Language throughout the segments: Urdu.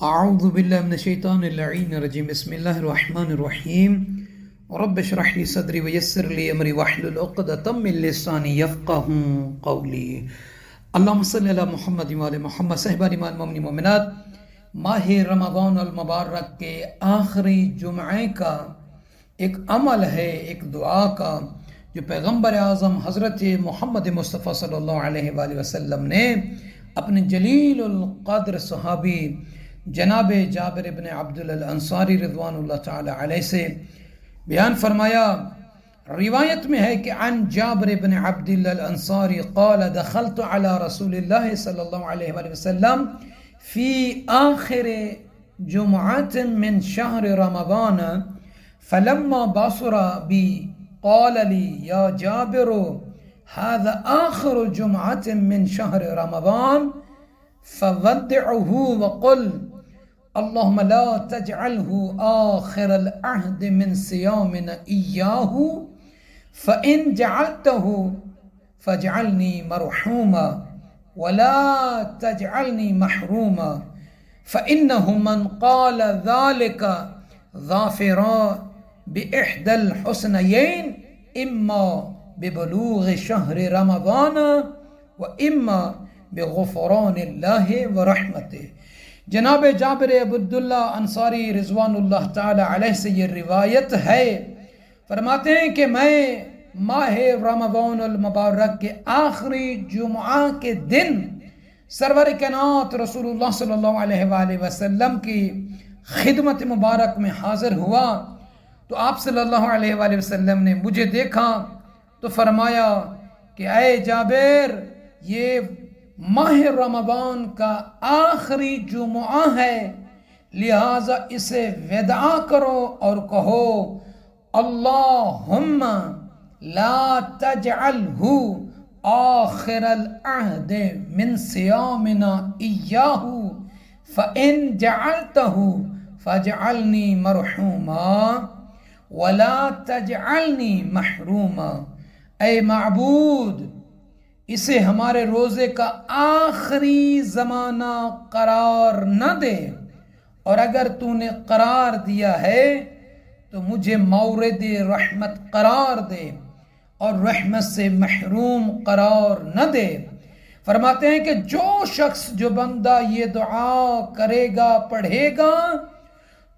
اعوذ باللہ من الشیطان اللعین الرجیم بسم اللہ الرحمن الرحیم رب اشرح لی صدری ویسر لی امری واحلل عقدۃ من لسانی یفقهوا قولی اللہم صلی علی محمد وعلی محمد صحبہ ایمان مومنین مومنات۔ ماہ رمضان المبارک کے آخری جمعے کا ایک عمل ہے، ایک دعا کا، جو پیغمبر اعظم حضرت محمد مصطفیٰ صلی اللہ علیہ وآلہ وسلم نے اپنے جلیل القدر صحابی جناب جابر ابن عبداللہ الانصاری رضوان اللہ تعالی علیہ سے بیان فرمایا۔ روایت میں ہے کہ عن جابر ابن عبداللہ الانصاری قال دخلت على رسول اللہ صلی اللہ علیہ وآلہ وسلم فی آخر جمعۃ من شہر رمضان فلما بصر بی قال لی یا جابر هذا آخر جمعۃ من شہر رمضان فودعه وقل اللهم لا تجعله آخر العهد من صيامنا إياه فإن جعلته فاجعلني مرحوما ولا تجعلني محروما فإنه من قال ذلك ظافرا بإحدى الحسنيين إما ببلوغ شهر رمضان وإما بغفران اللہ ورحمتہ۔ جناب جابر عبداللہ انصاری رضوان اللہ تعالی علیہ سے یہ روایت ہے، فرماتے ہیں کہ میں ماہ رمضان المبارک کے آخری جمعہ کے دن سرور کائنات رسول اللہ صلی اللہ علیہ وآلہ وسلم کی خدمت مبارک میں حاضر ہوا تو آپ صلی اللہ علیہ وآلہ وسلم نے مجھے دیکھا تو فرمایا کہ اے جابر، یہ ماہ رمضان کا آخری جمعہ ہے، لہٰذا اسے وداع کرو اور کہو اللہم لا تجعلہ آخر العہد من صیامنا ایاہ فإن جعلتہ فاجعلنی مرحوما ولا تجعلنی محروما۔ اے معبود، اسے ہمارے روزے کا آخری زمانہ قرار نہ دے، اور اگر تو نے قرار دیا ہے تو مجھے مورد رحمت قرار دے اور رحمت سے محروم قرار نہ دے۔ فرماتے ہیں کہ جو شخص، جو بندہ یہ دعا کرے گا، پڑھے گا،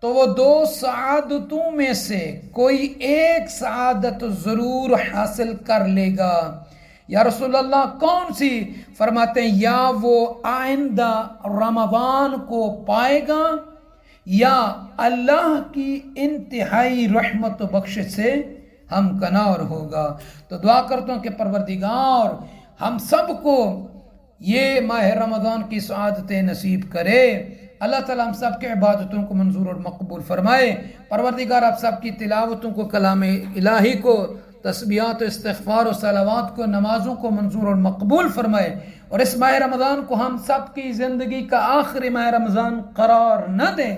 تو وہ دو سعادتوں میں سے کوئی ایک سعادت ضرور حاصل کر لے گا۔ یا رسول اللہ کون سی؟ فرماتے ہیں یا وہ آئندہ رمضان کو پائے گا یا اللہ کی انتہائی رحمت و بخشش سے ہمکنار ہوگا۔ تو دعا کرتا ہوں کہ پروردگار ہم سب کو یہ ماہ رمضان کی سعادتیں نصیب کرے۔ اللہ تعالیٰ ہم سب کے عبادتوں کو منظور اور مقبول فرمائے۔ پروردگار آپ سب کی تلاوتوں کو، کلام الہی کو، تسبیحات و استغفار و صلوات کو، نمازوں کو منظور اور مقبول فرمائے، اور اس ماہ رمضان کو ہم سب کی زندگی کا آخری ماہ رمضان قرار نہ دیں۔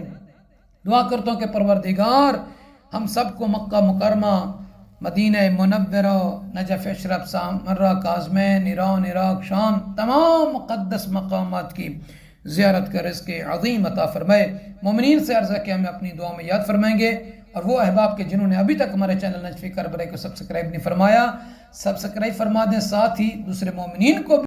دعا کرتا ہوں کہ پروردگار ہم سب کو مکہ مکرمہ، مدینہ منورہ، نجف اشرف، سامرہ، کاظمین، ایران، عراق، شام، تمام مقدس مقامات کی زیارت کا رزق عظیم عطا فرمائے۔ مومنین سے عرض ہے کہ ہمیں اپنی دعا میں یاد فرمائیں گے، اور وہ احباب کے جنہوں نے ابھی تک ہمارے چینل نجف کربلا کو سبسکرائب نہیں فرمایا، سبسکرائب فرما دیں، ساتھ ہی دوسرے مومنین کو